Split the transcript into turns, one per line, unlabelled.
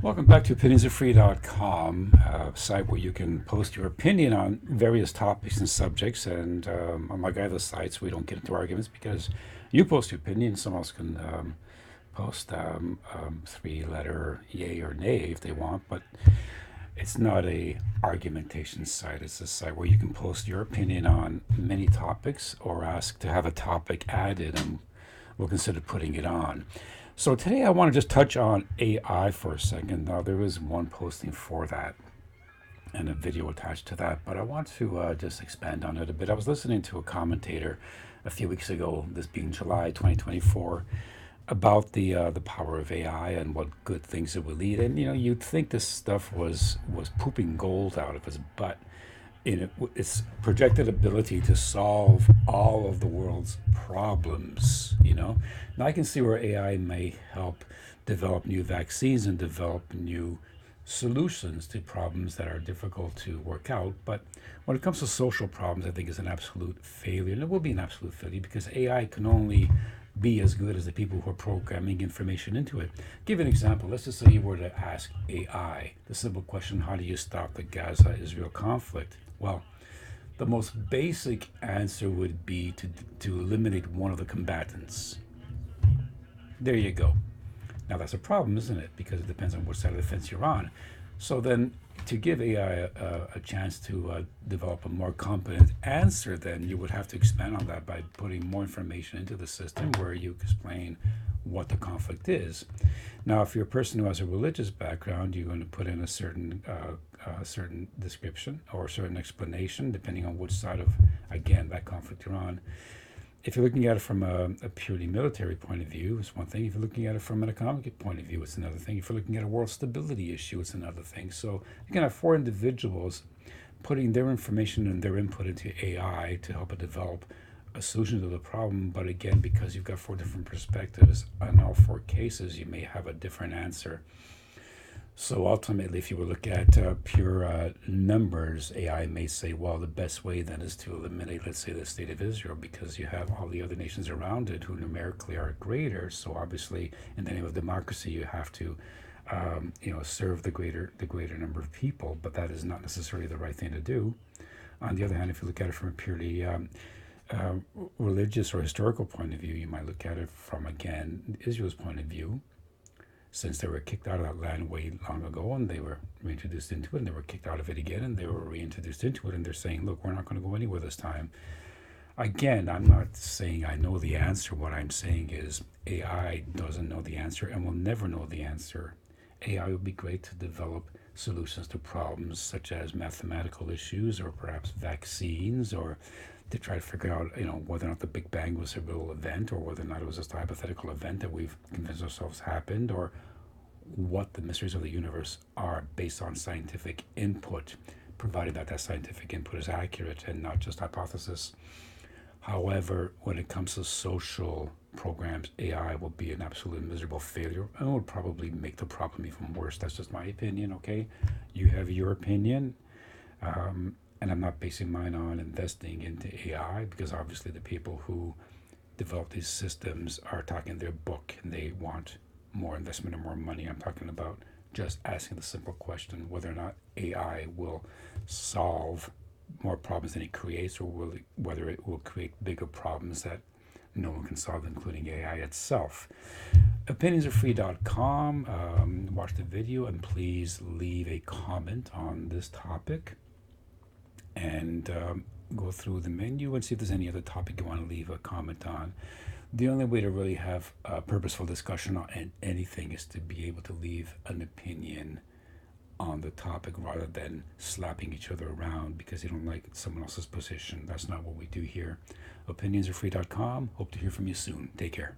Welcome back to opinionsaretefree.com, a site where you can post your opinion on various topics and subjects. And unlike other sites, we don't get into arguments because you post your opinion. Someone else can post three-letter yay or nay if they want, but it's not a argumentation site. It's a site where you can post your opinion on many topics or ask to have a topic added, and we'll consider putting it on. So today I want to just touch on AI for a second. Now there is one posting for that and a video attached to that, but I want to just expand on it a bit. I was listening to a commentator a few weeks ago, this being July 2024, about the power of AI and what good things it will lead. And you'd think this stuff was pooping gold out of his butt in its projected ability to solve all of the world's problems. Now I can see where AI may help develop new vaccines and develop new solutions to problems that are difficult to work out. But when it comes to social problems, I think it's an absolute failure. And it will be an absolute failure because AI can only be as good as the people who are programming information into it. Give an example. Let's just say you were to ask AI the simple question, how do you stop the Gaza-Israel conflict? Well, the most basic answer would be to eliminate one of the combatants. There you go. Now that's a problem, isn't it? Because it depends on which side of the fence you're on. So then to give AI a chance to develop a more competent answer, then you would have to expand on that by putting more information into the system where you explain what the conflict is. Now, if you're a person who has a religious background, you're going to put in a certain description or a certain explanation, depending on which side of, again, that conflict you're on. If you're looking at it from a purely military point of view, it's one thing. If you're looking at it from an economic point of view, it's another thing. If you're looking at a world stability issue, it's another thing. So you can have four individuals putting their information and their input into AI to help it develop a solution to the problem. But again, because you've got four different perspectives on all four cases, you may have a different answer. So ultimately, if you were to look at pure numbers, AI may say, well, the best way then is to eliminate, let's say, the state of Israel, because you have all the other nations around it who numerically are greater. So obviously, in the name of democracy, you have to, serve the greater number of people. But that is not necessarily the right thing to do. On the other hand, if you look at it from a purely religious or historical point of view, you might look at it from, again, Israel's point of view. Since they were kicked out of that land way long ago and they were reintroduced into it, and they were kicked out of it again and they were reintroduced into it, and they're saying, look, we're not going to go anywhere this time. Again, I'm not saying I know the answer. What I'm saying is AI doesn't know the answer and will never know the answer. AI would be great to develop solutions to problems such as mathematical issues or perhaps vaccines, or to try to figure out, whether or not the Big Bang was a real event or whether or not it was just a hypothetical event that we've convinced ourselves happened, or what the mysteries of the universe are based on scientific input, provided that that scientific input is accurate and not just hypothesis. However, when it comes to social programs, AI will be an absolute miserable failure and will probably make the problem even worse. That's just my opinion, okay? You have your opinion. And I'm not basing mine on investing into AI, because obviously the people who develop these systems are talking their book and they want more investment and more money. I'm talking about just asking the simple question whether or not AI will solve more problems than it creates, or whether it will create bigger problems that no one can solve, including AI itself. Opinionsaretefree.com. Watch the video and please leave a comment on this topic, and go through the menu and see if there's any other topic you want to leave a comment on. The only way to really have a purposeful discussion on anything is to be able to leave an opinion on the topic rather than slapping each other around because you don't like someone else's position. That's not what we do here. Opinionsaretefree.com. Hope to hear from you soon. Take care.